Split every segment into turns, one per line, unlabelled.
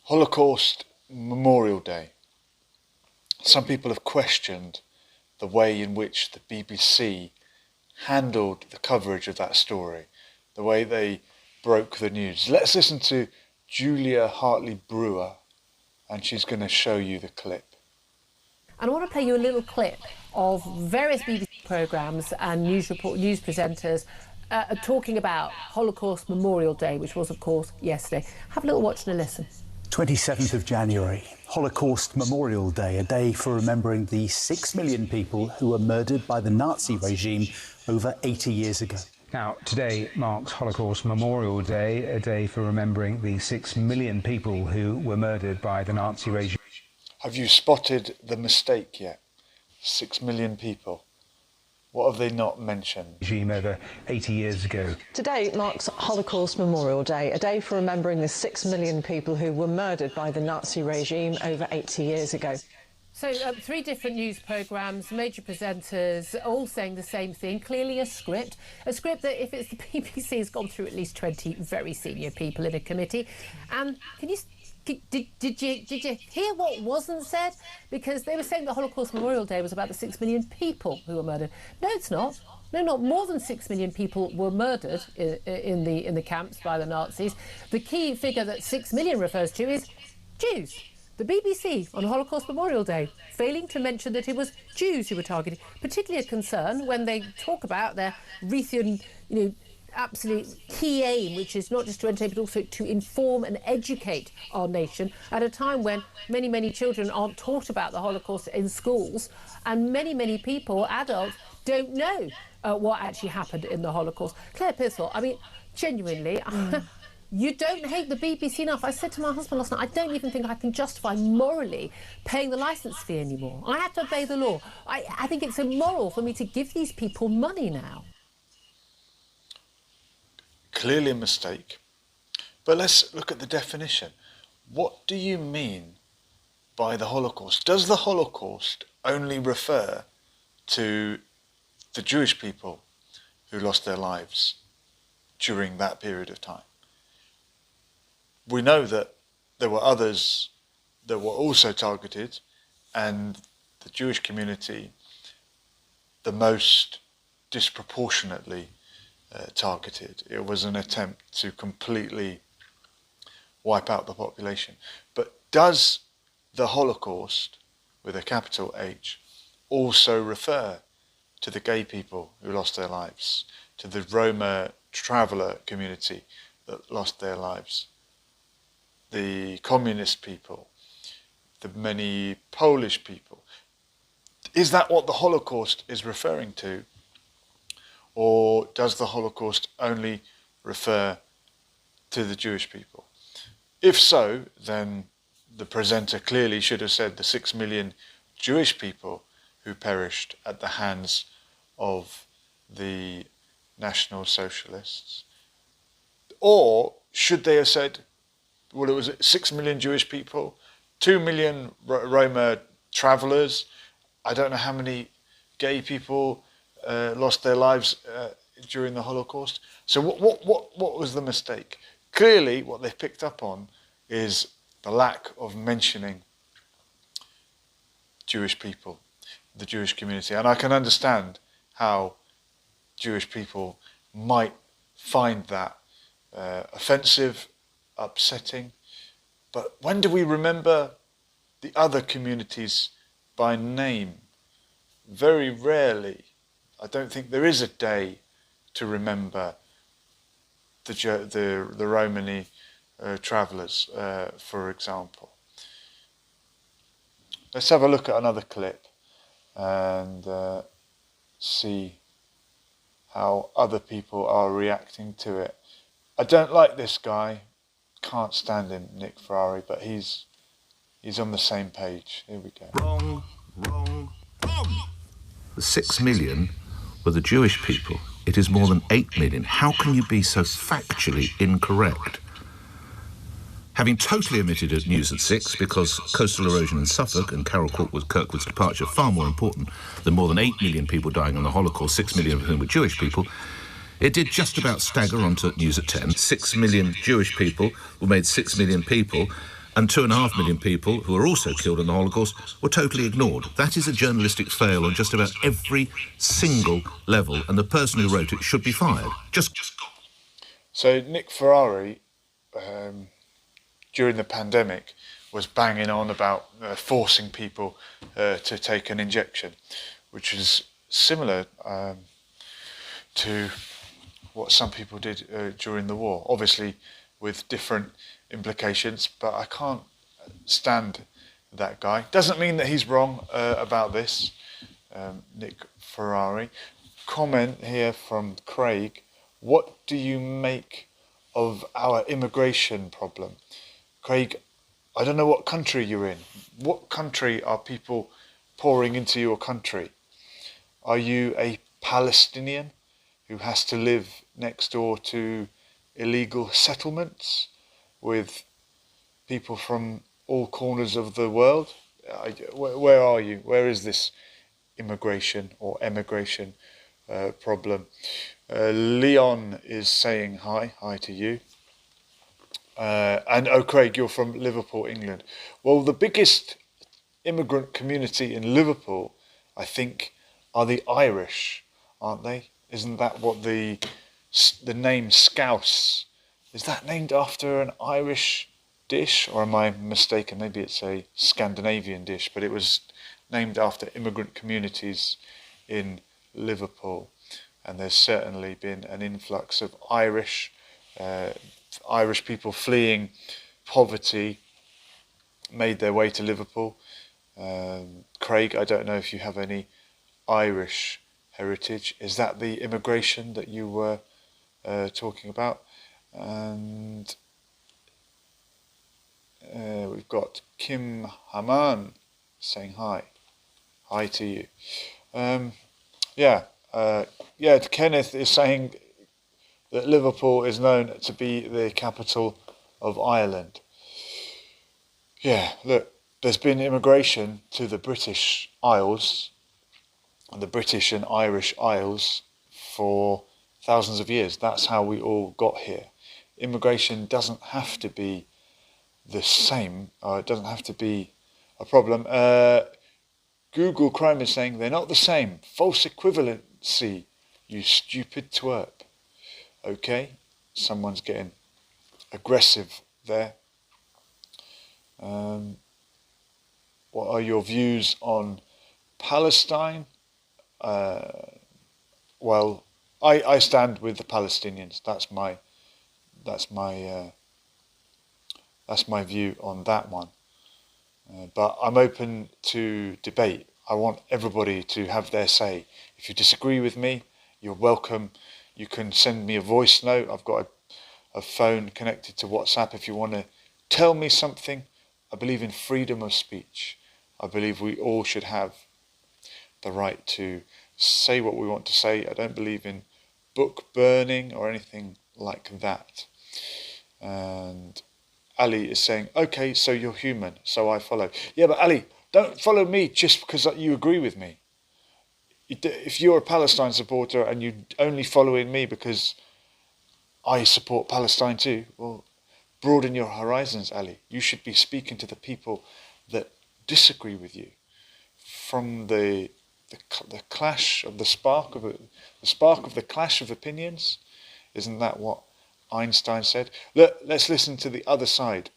Holocaust Memorial Day. Some people have questioned the way in which the BBC handled the coverage of that story, the way they broke the news. Let's listen to Julia Hartley-Brewer, and she's going to show you the clip.
And I want to play you a little clip of various BBC programmes and news presenters talking about Holocaust Memorial Day, which was, of course, yesterday. Have a little watch and a listen.
27th of January, Holocaust Memorial Day, a day for remembering the 6 million people who were murdered by the Nazi regime over 80 years ago.
Now, today marks Holocaust Memorial Day, a day for remembering the 6 million people who were murdered by the Nazi regime.
Have you spotted the mistake yet? 6 million people. What have they not mentioned?
Regime over 80 years ago.
Today marks Holocaust Memorial Day, a day for remembering the 6 million people who were murdered by the Nazi regime over 80 years ago.
So 3 different news programmes, major presenters, all saying the same thing. Clearly a script that, if it's the BBC, has gone through at least 20 very senior people in a committee. And did you hear what wasn't said? Because they were saying the Holocaust Memorial Day was about the 6 million people who were murdered. No, it's not. No, not more than 6 million people were murdered in the camps by the Nazis. The key figure that 6 million refers to is Jews. The BBC on Holocaust Memorial Day failing to mention that it was Jews who were targeted, particularly a concern when they talk about their Raytheon, absolute key aim, which is not just to entertain but also to inform and educate our nation at a time when many, many children aren't taught about the Holocaust in schools, and many, many people, adults, don't know what actually happened in the Holocaust. Claire Pithell, I mean, genuinely, you don't hate the BBC enough. I said to my husband last night, I don't even think I can justify morally paying the licence fee anymore. I have to obey the law. I think it's immoral for me to give these people money now.
Clearly a mistake. But let's look at the definition. What do you mean by the Holocaust? Does the Holocaust only refer to the Jewish people who lost their lives during that period of time? We know that there were others that were also targeted, and the Jewish community, the most disproportionately targeted. It was an attempt to completely wipe out the population. But does the Holocaust, with a capital H, also refer to the gay people who lost their lives, to the Roma traveller community that lost their lives, the communist people, the many Polish people? Is that what the Holocaust is referring to? Or does the Holocaust only refer to the Jewish people? If so, then the presenter clearly should have said the 6 million Jewish people who perished at the hands of the National Socialists. Or should they have said, well, it was 6 million Jewish people, 2 million Roma travellers, I don't know how many gay people lost their lives during the Holocaust. So what was the mistake? Clearly, what they've picked up on is the lack of mentioning Jewish people, the Jewish community. And I can understand how Jewish people might find that offensive, upsetting. But when do we remember the other communities by name? Very rarely. I don't think there is a day to remember the Romani travellers, for example. Let's have a look at another clip and see how other people are reacting to it. I don't like this guy. Can't stand him, Nick Ferrari, but he's on the same page. Here we go.
Wrong. The 6 million were the Jewish people. It is more than 8 million. How can you be so factually incorrect? Having totally omitted news at 6 because coastal erosion in Suffolk and Carol Kirkwood's departure far more important than more than 8 million people dying in the Holocaust, 6 million of whom were Jewish people, it did just about stagger onto news at 10. 6 million Jewish people were made 6 million people, and 2.5 million people who were also killed in the Holocaust were totally ignored. That is a journalistic fail on just about every single level, and the person who wrote it should be fired.
So Nick Ferrari, during the pandemic, was banging on about forcing people to take an injection, which is similar to what some people did during the war, obviously with different implications, but I can't stand that guy. Doesn't mean that he's wrong about this, Nick Ferrari. Comment here from Craig: what do you make of our immigration problem? Craig, I don't know what country you're in. What country are people pouring into your country? Are you a Palestinian who has to live next door to illegal settlements with people from all corners of the world? Where are you? Where is this immigration or emigration problem? Leon is saying hi to you. And Craig, you're from Liverpool, England. Well, the biggest immigrant community in Liverpool, I think, are the Irish, aren't they? Isn't that what the name Scouse, is that named after an Irish dish, or am I mistaken? Maybe it's a Scandinavian dish, but it was named after immigrant communities in Liverpool, and there's certainly been an influx of Irish people fleeing poverty made their way to Liverpool. Craig, I don't know if you have any Irish heritage. Is that the immigration that you were talking about? And we've got Kim Haman saying hi. Hi to you. Kenneth is saying that Liverpool is known to be the capital of Ireland. Yeah, look, there's been immigration to the British Isles, and the British and Irish Isles, for thousands of years. That's how we all got here. Immigration doesn't have to be the same, it doesn't have to be a problem. Google Chrome is saying they're not the same. False equivalency, you stupid twerp. Okay, someone's getting aggressive there. What are your views on Palestine? Well, I stand with the Palestinians. That's my view on that one. But I'm open to debate. I want everybody to have their say. If you disagree with me, you're welcome. You can send me a voice note. I've got a phone connected to WhatsApp if you want to tell me something. I believe in freedom of speech. I believe we all should have the right to say what we want to say. I don't believe in book burning or anything like that. And Ali is saying, okay, so you're human, so I follow. Yeah, but Ali, don't follow me just because you agree with me. If you're a Palestine supporter and you're only following me because I support Palestine too, well, broaden your horizons, Ali. You should be speaking to the people that disagree with you. From the clash of the spark of the clash of opinions. Isn't that what Einstein said? Look, let's listen to the other side.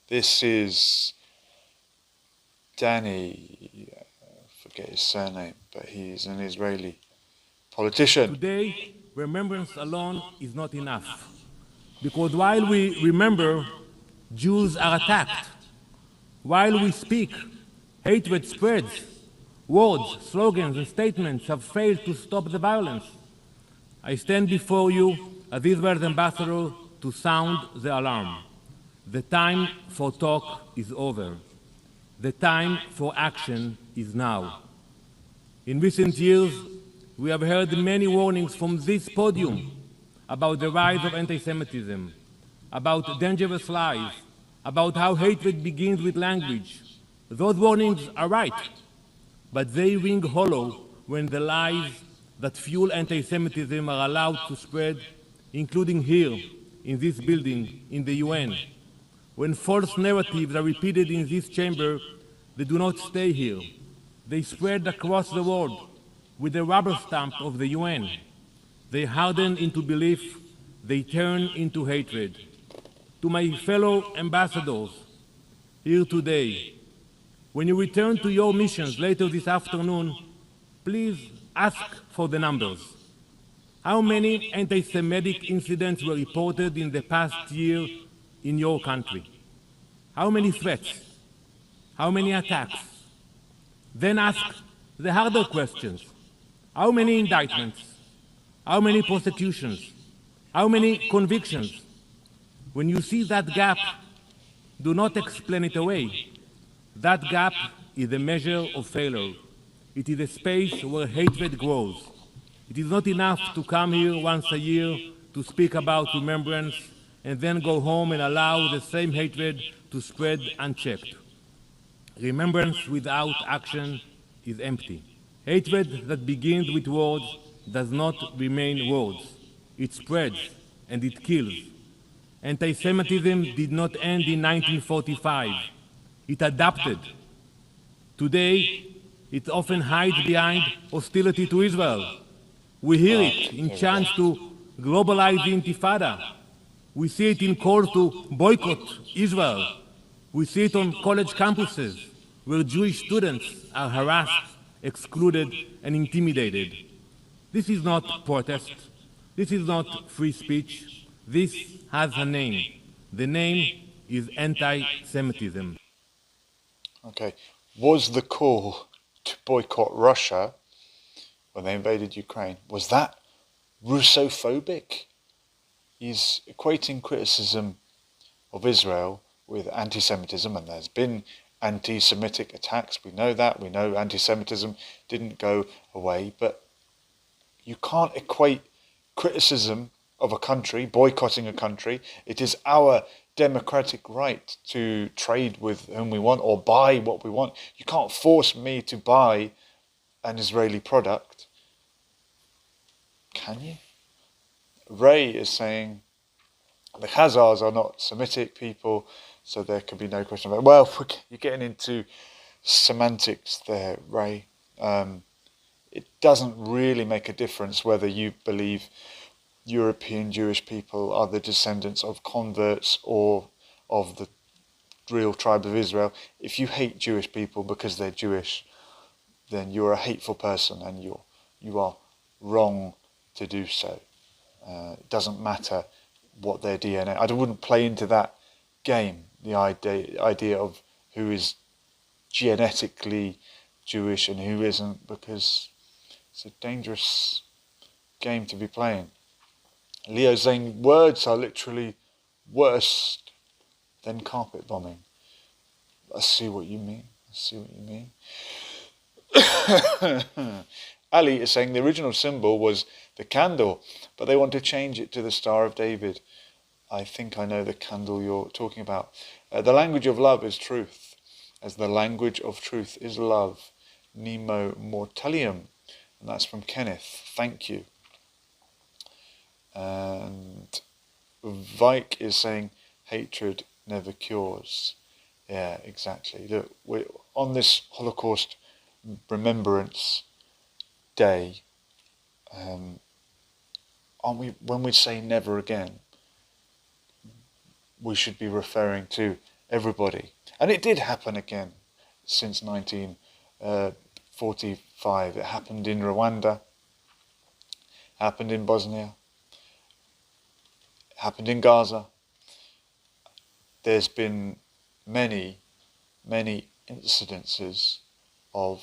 This is Danny, I forget his surname, but he's an Israeli politician.
Today, remembrance alone is not enough. Because while we remember, Jews are attacked. While we speak, hatred spreads. Words, slogans, and statements have failed to stop the violence. I stand before you as Israel's ambassador to sound the alarm. The time for talk is over. The time for action is now. In recent years, we have heard many warnings from this podium about the rise of anti-Semitism, about dangerous lies, about how hatred begins with language. Those warnings are right, but they ring hollow when the lies that fuel anti-Semitism are allowed to spread, including here, in this building, in the UN. when false narratives are repeated in this chamber, they do not stay here. They spread across the world with the rubber stamp of the UN. They harden into belief, they turn into hatred. To my fellow ambassadors here today, when you return to your missions later this afternoon, please ask for the numbers. How many anti-Semitic incidents were reported in the past year in your country? How many threats? How many attacks? Then ask the harder questions. How many indictments? How many prosecutions? How many convictions? When you see that gap, do not explain it away. That gap is a measure of failure. It is a space where hatred grows. It is not enough to come here once a year to speak about remembrance and then go home and allow the same hatred to spread unchecked. Remembrance without action is empty. Hatred that begins with words does not remain words. It spreads and it kills. Anti-Semitism did not end in 1945. It adapted. Today, it often hides behind hostility to Israel. We hear it in chants to globalize the Intifada. We see it in calls to boycott Israel. We see it on college campuses where Jewish students are harassed, excluded, and intimidated. This is not protest. This is not free speech. This has a name. The name is anti-Semitism.
Okay. Was the call to boycott Russia when they invaded Ukraine, was that Russophobic? He's equating criticism of Israel with anti-Semitism, and there's been anti-Semitic attacks. We know that. We know anti-Semitism didn't go away, but you can't equate criticism of a country, boycotting a country. It is our democratic right to trade with whom we want or buy what we want. You can't force me to buy an Israeli product, can you? Ray is saying the Khazars are not Semitic people, so there can be no question about it. Well, you're getting into semantics there, Ray. It doesn't really make a difference whether you believe European Jewish people are the descendants of converts or of the real tribe of Israel. If you hate Jewish people because they're Jewish, then you're a hateful person, and you are wrong to do so. It doesn't matter what their DNA. I wouldn't play into that game, the idea of who is genetically Jewish and who isn't, because it's a dangerous game to be playing. Leo's saying words are literally worse than carpet bombing. I see what you mean. Ali is saying the original symbol was the candle, but they want to change it to the Star of David. I think I know the candle you're talking about. The language of love is truth, as the language of truth is love. Nemo mortalium. And that's from Kenneth. Thank you. And Vike is saying hatred never cures. Yeah, exactly. Look, we're on this Holocaust Remembrance Day, aren't we? When we say never again, we should be referring to everybody. And it did happen again since 1945. It happened in Rwanda, happened in Bosnia, happened in Gaza. There's been many incidences of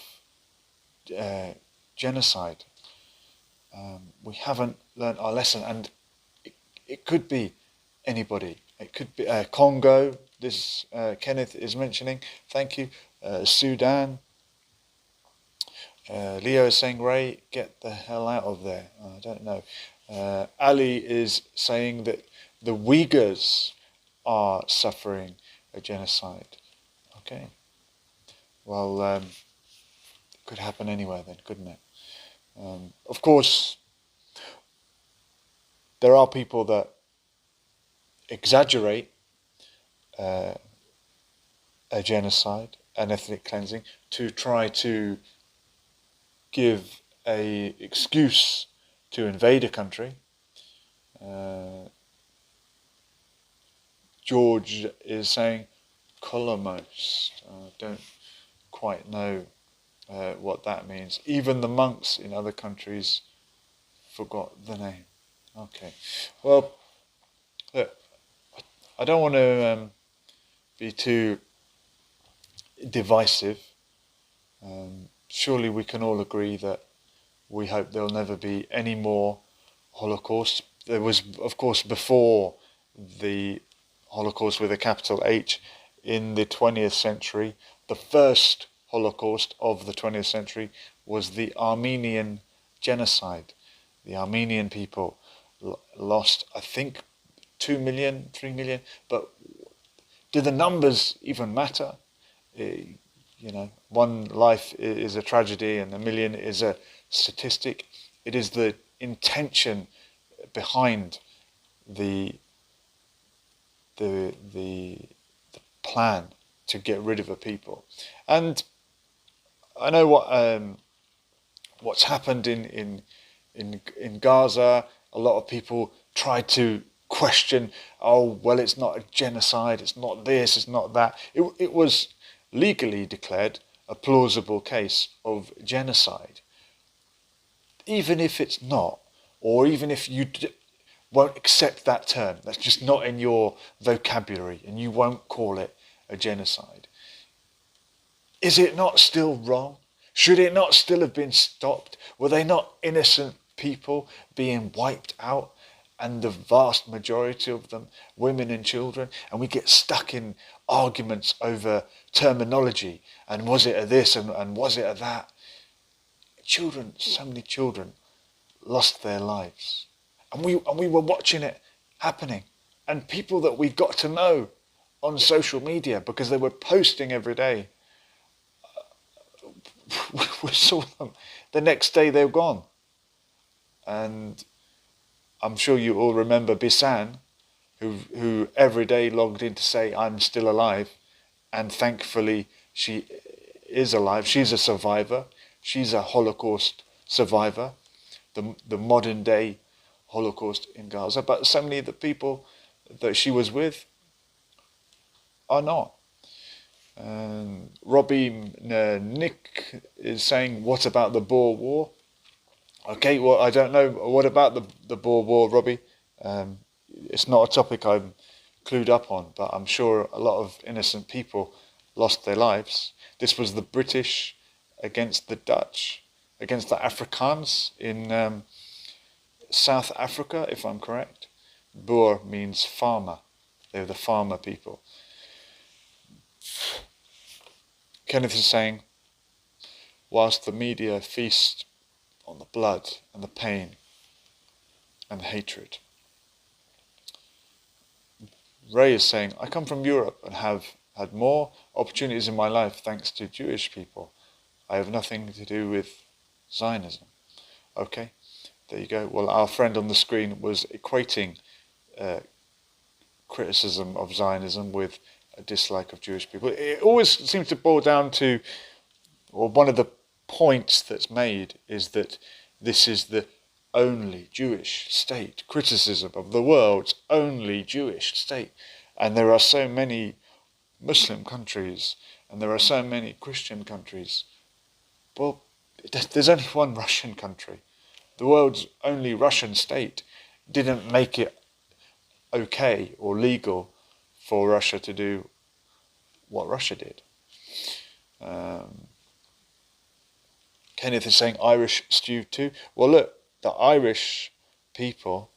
genocide. We haven't learned our lesson, and it could be anybody. It could be Congo, this Kenneth is mentioning. Thank you. Sudan. Leo is saying, Ray, get the hell out of there. I don't know. Ali is saying that the Uyghurs are suffering a genocide. Okay. Well, it could happen anywhere then, couldn't it? Of course, there are people that exaggerate a genocide, an ethnic cleansing, to try to give a excuse to invade a country. George is saying colonialist. I don't quite know what that means. Even the monks in other countries forgot the name. Okay. Well, look, I don't want to be too divisive. Surely we can all agree that we hope there'll never be any more Holocaust. There was, of course, before the Holocaust with a capital H in the 20th century. The first Holocaust of the 20th century was the Armenian genocide. The Armenian people lost, I think, 2 million, 3 million. But do the numbers even matter? You know, one life is a tragedy and 1 million is a statistic. It is the intention behind the plan to get rid of a people. And I know what's happened in Gaza. A lot of people try to question, oh, well, it's not a genocide, it's not this, it's not that. It was legally declared a plausible case of genocide. Even if it's not, or even if you won't accept that term, that's just not in your vocabulary, and you won't call it a genocide. Is it not still wrong? Should it not still have been stopped? Were they not innocent people being wiped out? And the vast majority of them, women and children, and we get stuck in arguments over terminology, and was it a this and was it a that? Children, so many children lost their lives. And we were watching it happening. And people that we got to know on social media, because they were posting every day, we saw them. The next day they were gone. And I'm sure you all remember Bisan, who every day logged in to say, I'm still alive. And thankfully she is alive. She's a survivor. She's a Holocaust survivor. The modern day Holocaust in Gaza. But so many of the people that she was with are not. Robbie Nick is saying, what about the Boer War? Okay, well, I don't know. What about the Boer War, Robbie? It's not a topic I'm clued up on, but I'm sure a lot of innocent people lost their lives. This was the British against the Dutch, against the Afrikaans in South Africa, if I'm correct. Boer means farmer. They're the farmer people. Kenneth is saying, whilst the media feast on the blood and the pain and the hatred. Ray is saying, I come from Europe and have had more opportunities in my life thanks to Jewish people. I have nothing to do with Zionism. Okay, there you go. Well, our friend on the screen was equating criticism of Zionism with a dislike of Jewish people. It always seems to boil down to, or one of the points that's made is that this is the only Jewish state. Criticism of the world's only Jewish state. And there are so many Muslim countries and there are so many Christian countries. Well, there's only one Russian country. The world's only Russian state didn't make it okay or legal for Russia to do what Russia did. Kenneth is saying Irish stew too. Well, look, the Irish people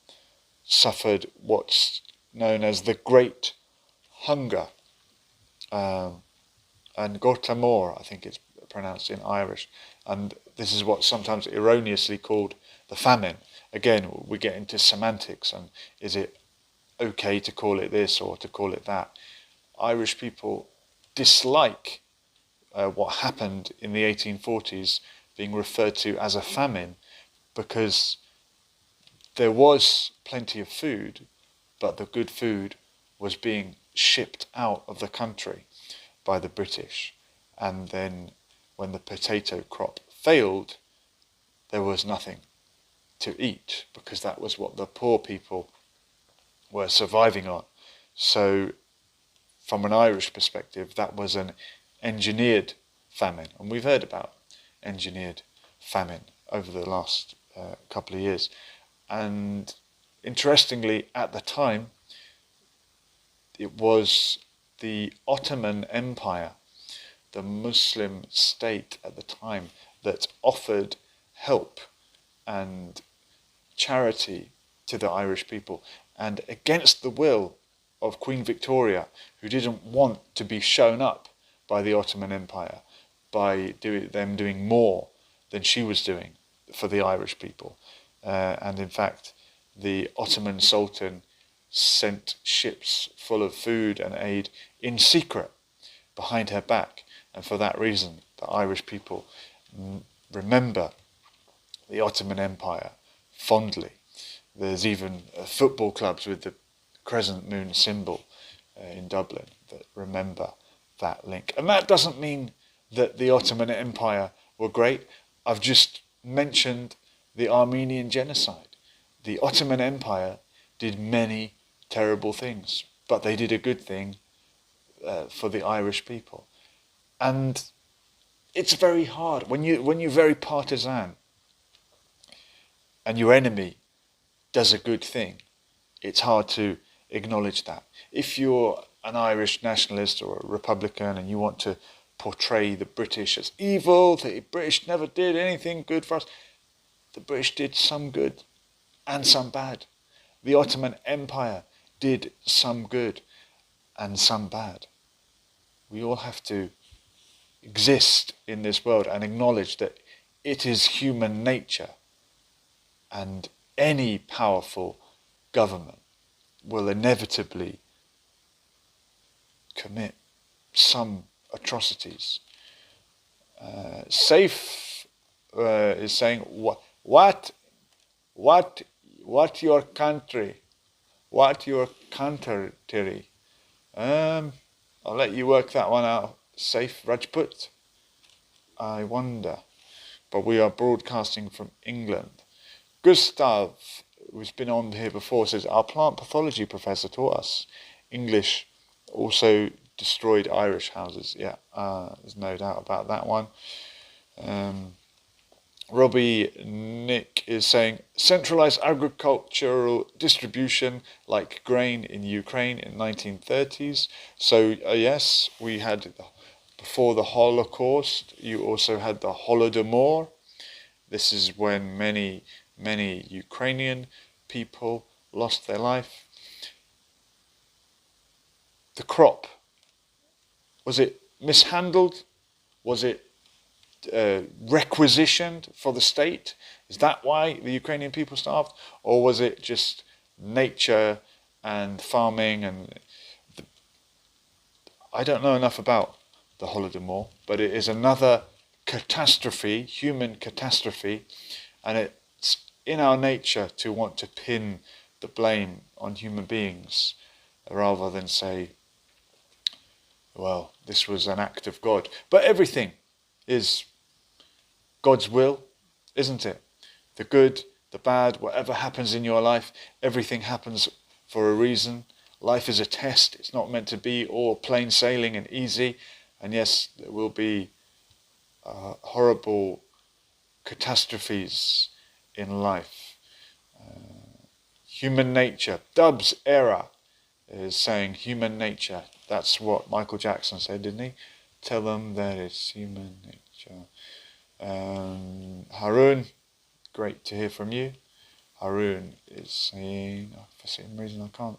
suffered what's known as the Great Hunger. And Gortamor, I think it's pronounced in Irish. And this is what's sometimes erroneously called the famine. Again, we get into semantics and is it okay to call it this or to call it that? Irish people dislike what happened in the 1840s being referred to as a famine because there was plenty of food, but the good food was being shipped out of the country by the British. And then when the potato crop failed, there was nothing to eat, because that was what the poor people were surviving on. So from an Irish perspective, that was an engineered famine. And we've heard about engineered famine over the last couple of years. And interestingly, at the time, it was the Ottoman Empire, the Muslim state at the time, that offered help and charity to the Irish people, and against the will of Queen Victoria, who didn't want to be shown up by the Ottoman Empire by them doing more than she was doing for the Irish people. And in fact, the Ottoman Sultan sent ships full of food and aid in secret behind her back. And for that reason, the Irish people remember the Ottoman Empire fondly. There's even football clubs with the crescent moon symbol in Dublin that remember that link. And that doesn't mean that the Ottoman Empire were great. I've just mentioned the Armenian genocide. The Ottoman Empire did many terrible things, but they did a good thing for the Irish people. And it's very hard when you're very partisan and your enemy does a good thing. It's hard to acknowledge that. If you're an Irish nationalist or a Republican and you want to portray the British as evil, the British never did anything good for us, the British did some good and some bad. The Ottoman Empire did some good and some bad. We all have to exist in this world and acknowledge that it is human nature, and any powerful government will inevitably commit some atrocities. Saif is saying, what your country? What your country? I'll let you work that one out, Saif Rajput. I wonder. But we are broadcasting from England. Gustav, who's been on here before, says, our plant pathology professor taught us English also destroyed Irish houses. Yeah, there's no doubt about that one. Robbie Nick is saying, centralized agricultural distribution like grain in Ukraine in 1930s. So yes, we had, before the Holocaust, you also had the Holodomor. This is when many Ukrainian people lost their life. The crop, was it mishandled? Was it requisitioned for the state? Is that why the Ukrainian people starved? Or was it just nature and farming? And I don't know enough about the Holodomor, but it is another catastrophe, human catastrophe, and it's in our nature to want to pin the blame on human beings rather than say, well, this was an act of God. But everything is God's will, isn't it? The good, the bad, whatever happens in your life, everything happens for a reason. Life is a test. It's not meant to be all plain sailing and easy. And yes, there will be horrible catastrophes in life. Human nature. Dubs Era is saying human nature. That's what Michael Jackson said, didn't he? Tell them that it's human nature. Haroon, great to hear from you. Haroon is saying, for some reason I can't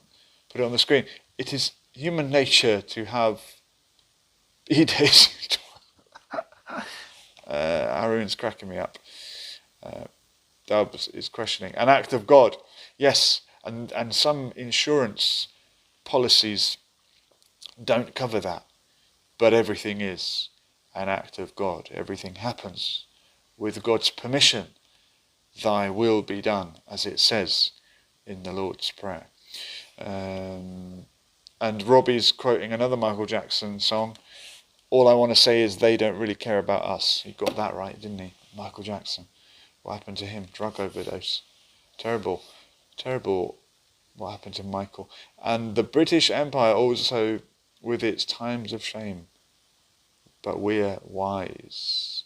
put it on the screen. It is human nature to have E-days. Haroon's cracking me up. Dubs is questioning. An act of God. Yes, and some insurance policies don't cover that. But everything is an act of God. Everything happens with God's permission. Thy will be done, as it says in the Lord's Prayer. And Robbie's quoting another Michael Jackson song. All I want to say is they don't really care about us. He got that right, didn't he? Michael Jackson. What happened to him? Drug overdose. Terrible. Terrible what happened to Michael. And the British Empire also with its times of shame. But we're wise.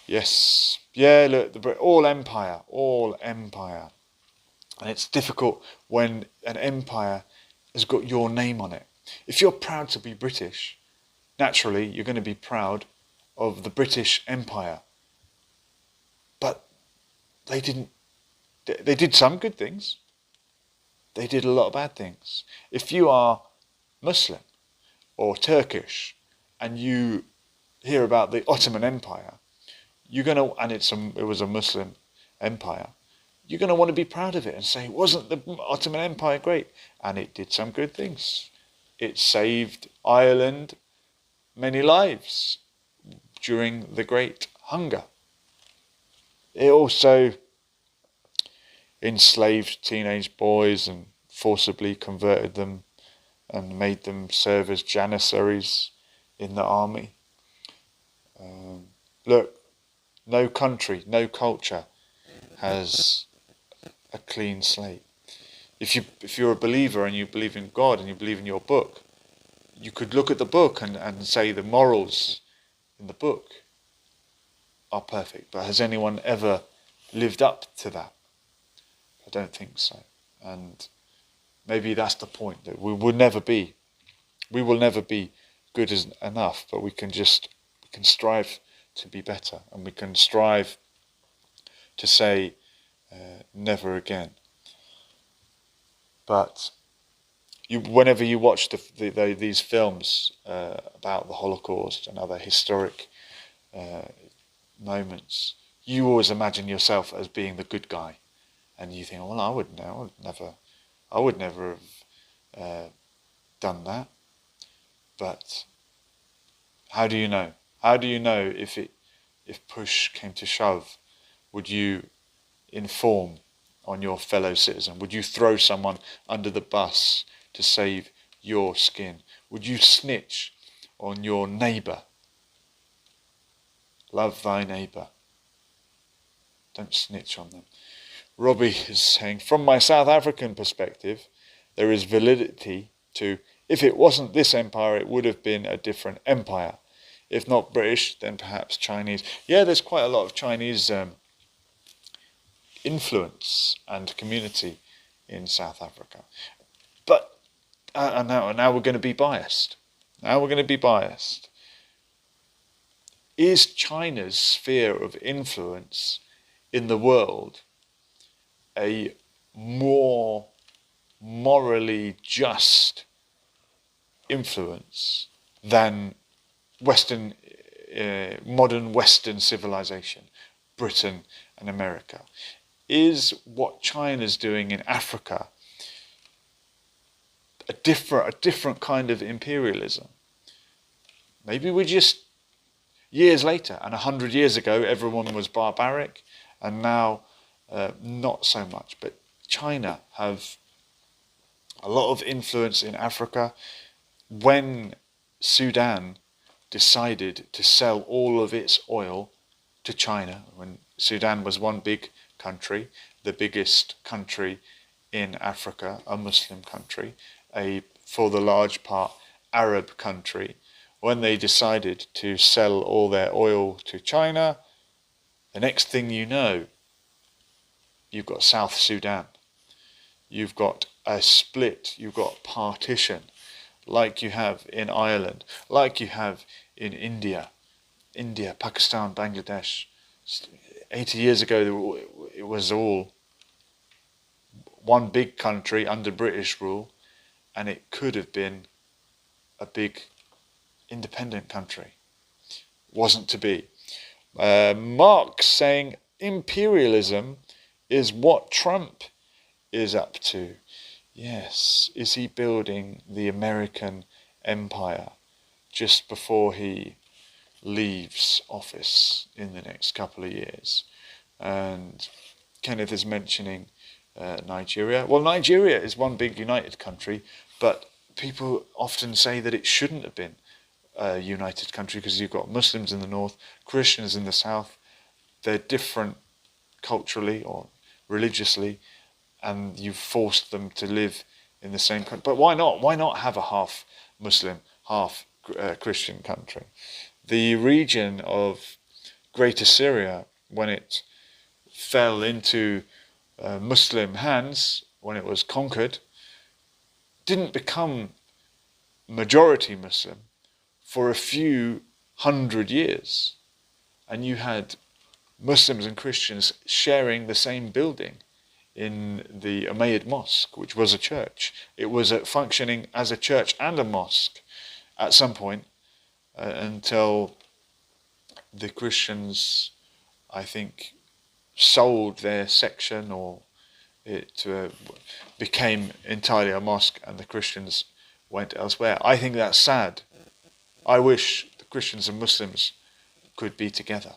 Yes. Yeah, look, all empire. And it's difficult when an empire has got your name on it. If you're proud to be British, naturally you're going to be proud of the British Empire. But they did some good things. They did a lot of bad things. If you are Muslim or Turkish and you hear about the Ottoman Empire, and it was a Muslim empire, you're going to want to be proud of it and say, wasn't the Ottoman Empire great? And it did some good things. It saved Ireland many lives during the Great Hunger. It also enslaved teenage boys and forcibly converted them and made them serve as janissaries in the army. Look, no country, no culture has a clean slate. If you're a believer and you believe in God and you believe in your book, you could look at the book and say the morals in the book are perfect. But has anyone ever lived up to that? I don't think so. And maybe that's the point, that we will never be good enough, but we can strive to be better, and we can strive to say never again. But whenever you watch these films about the Holocaust and other historic moments, you always imagine yourself as being the good guy, and you think, well, I would never have done that. But how do you know? How do you know if push came to shove, would you inform on your fellow citizen? Would you throw someone under the bus to save your skin? Would you snitch on your neighbour? Love thy neighbour. Don't snitch on them. Robbie is saying, from my South African perspective, there is validity to, if it wasn't this empire, it would have been a different empire. If not British, then perhaps Chinese. Yeah, there's quite a lot of Chinese influence and community in South Africa. But now we're going to be biased. Is China's sphere of influence in the world a more morally just influence than modern Western civilization, Britain and America? Is what China's doing in Africa a different kind of imperialism? Maybe we're just years later, and 100 years ago everyone was barbaric, and now not so much. But China have a lot of influence in Africa. When Sudan decided to sell all of its oil to China, when Sudan was one big country, the biggest country in Africa, a Muslim country, for the large part Arab country, when they decided to sell all their oil to China, the next thing you know, you've got South Sudan. You've got a split, you've got partition, like you have in Ireland, like you have in India, Pakistan, Bangladesh. 80 years ago, it was all one big country under British rule, and it could have been a big independent country. Wasn't to be. Mark saying imperialism is what Trump is up to. Yes, is he building the American empire just before he leaves office in the next couple of years? And Kenneth is mentioning Nigeria. Well, Nigeria is one big united country, but people often say that it shouldn't have been a united country because you've got Muslims in the north, Christians in the south. They're different culturally or religiously, and you've forced them to live in the same country. But why not? Why not have a half Muslim, half Christian country? The region of Greater Syria, when it fell into Muslim hands, when it was conquered, didn't become majority Muslim for a few hundred years. And you had Muslims and Christians sharing the same building in the Umayyad Mosque, which was a church. It was functioning as a church and a mosque at some point until the Christians, I think, sold their section, or it became entirely a mosque and the Christians went elsewhere. I think that's sad. I wish the Christians and Muslims could be together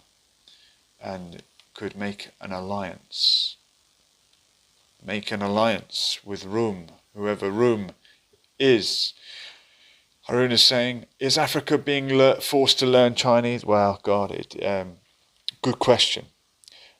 and could make an alliance. Make an alliance with Rome, whoever Rome is. Harun is saying, is Africa being forced to learn Chinese? Well, God, good question.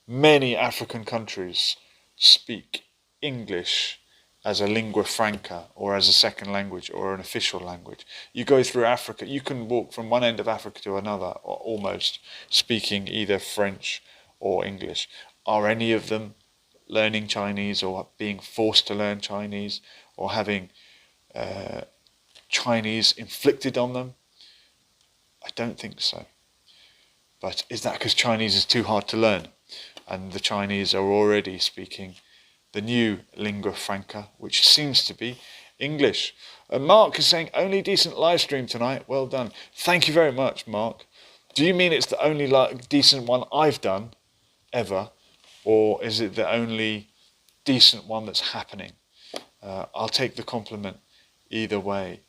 Many African countries speak English as a lingua franca or as a second language or an official language. You go through Africa, you can walk from one end of Africa to another, or almost speaking either French or English. Are any of them learning Chinese or being forced to learn Chinese or having Chinese inflicted on them? I don't think so. But is that because Chinese is too hard to learn and the Chinese are already speaking the new lingua franca, which seems to be English? Mark is saying, only decent live stream tonight. Well done. Thank you very much, Mark. Do you mean it's the only decent one I've done ever, or is it the only decent one that's happening? I'll take the compliment either way.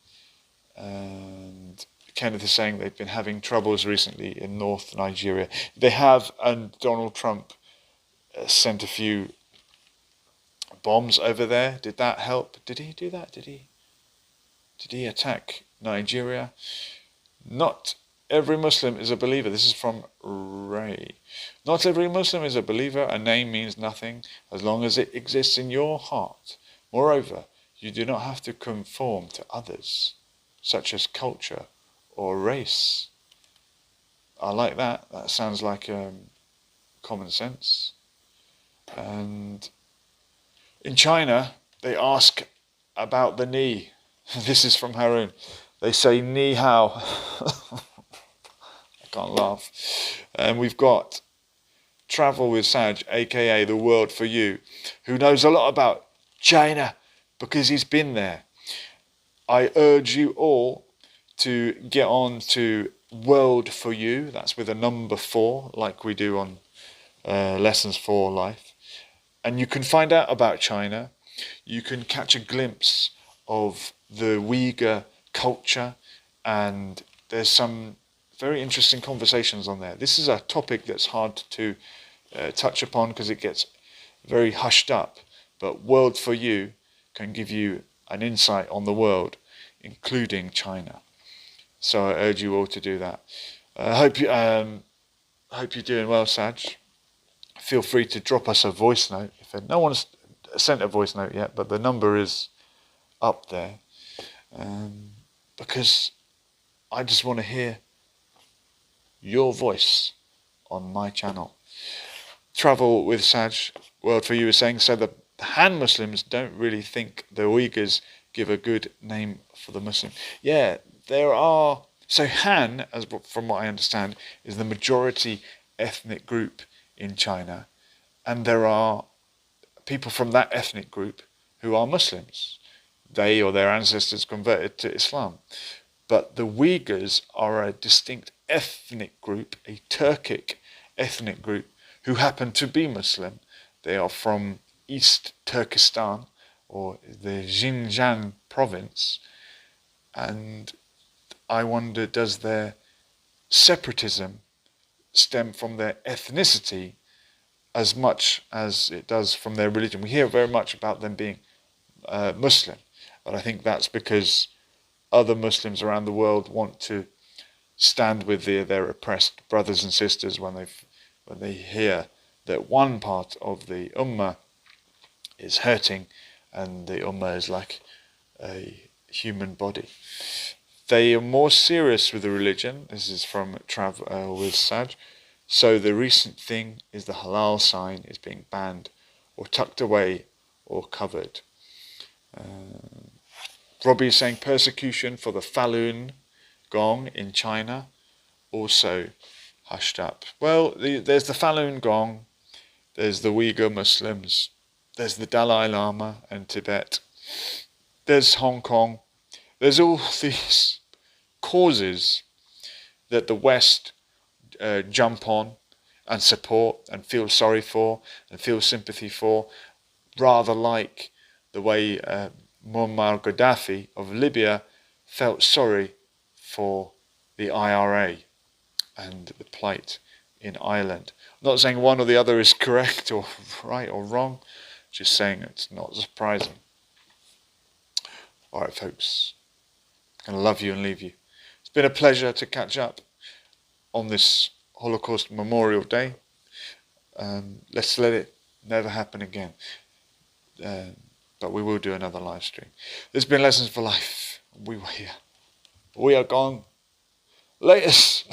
And Kenneth is saying they've been having troubles recently in North Nigeria. They have, and Donald Trump sent a few bombs over there. Did that help? Did he do that? Did he attack Nigeria? Not every Muslim is a believer. This is from Ray. Not every Muslim is a believer. A name means nothing as long as it exists in your heart. Moreover, you do not have to conform to others, such as culture or race. I like that. That sounds like common sense. And in China, they ask about the knee. This is from Harun. They say ni hao. I can't laugh. And we've got Travel with Saj, aka The World for You, who knows a lot about China because he's been there. I urge you all to get on to World for You. That's with a number 4, like we do on Lessons for Life. And you can find out about China. You can catch a glimpse of the Uyghur culture, and there's some very interesting conversations on there. This is a topic that's hard to touch upon because it gets very hushed up, but World for You can give you an insight on the world, including China. So I urge you all to do that. I hope you're doing well, Saj. Feel free to drop us a voice note. No one's sent a voice note yet, but the number is up there. Because I just want to hear your voice on my channel. Travel with Saj, World for You, is saying, so the Han Muslims don't really think the Uyghurs give a good name for the Muslim. Yeah, there are. So Han, as from what I understand, is the majority ethnic group in China, and there are people from that ethnic group who are Muslims. They or their ancestors converted to Islam. But the Uyghurs are a distinct ethnic group, a Turkic ethnic group, who happen to be Muslim. They are from East Turkestan, or the Xinjiang province. And I wonder, does their separatism stem from their ethnicity as much as it does from their religion? We hear very much about them being Muslim, but I think that's because other Muslims around the world want to stand with their oppressed brothers and sisters when they hear that one part of the Ummah is hurting and the Ummah is like a human body. They are more serious with the religion. This is from Travel with Saj. So the recent thing is the halal sign is being banned or tucked away or covered. Robbie is saying persecution for the Falun Gong in China also hushed up. Well, there's the Falun Gong, there's the Uyghur Muslims, there's the Dalai Lama and Tibet, there's Hong Kong, there's all these causes that the West jump on and support and feel sorry for and feel sympathy for, rather like the way Muammar Gaddafi of Libya felt sorry for the IRA and the plight in Ireland. I'm not saying one or the other is correct or right or wrong, just saying it's not surprising. Alright folks, I'm going to love you and leave you. It's been a pleasure to catch up on this Holocaust Memorial Day. Let's let it never happen again. But we will do another live stream. This has been Lessons for Life. We were here. We are gone. Latest.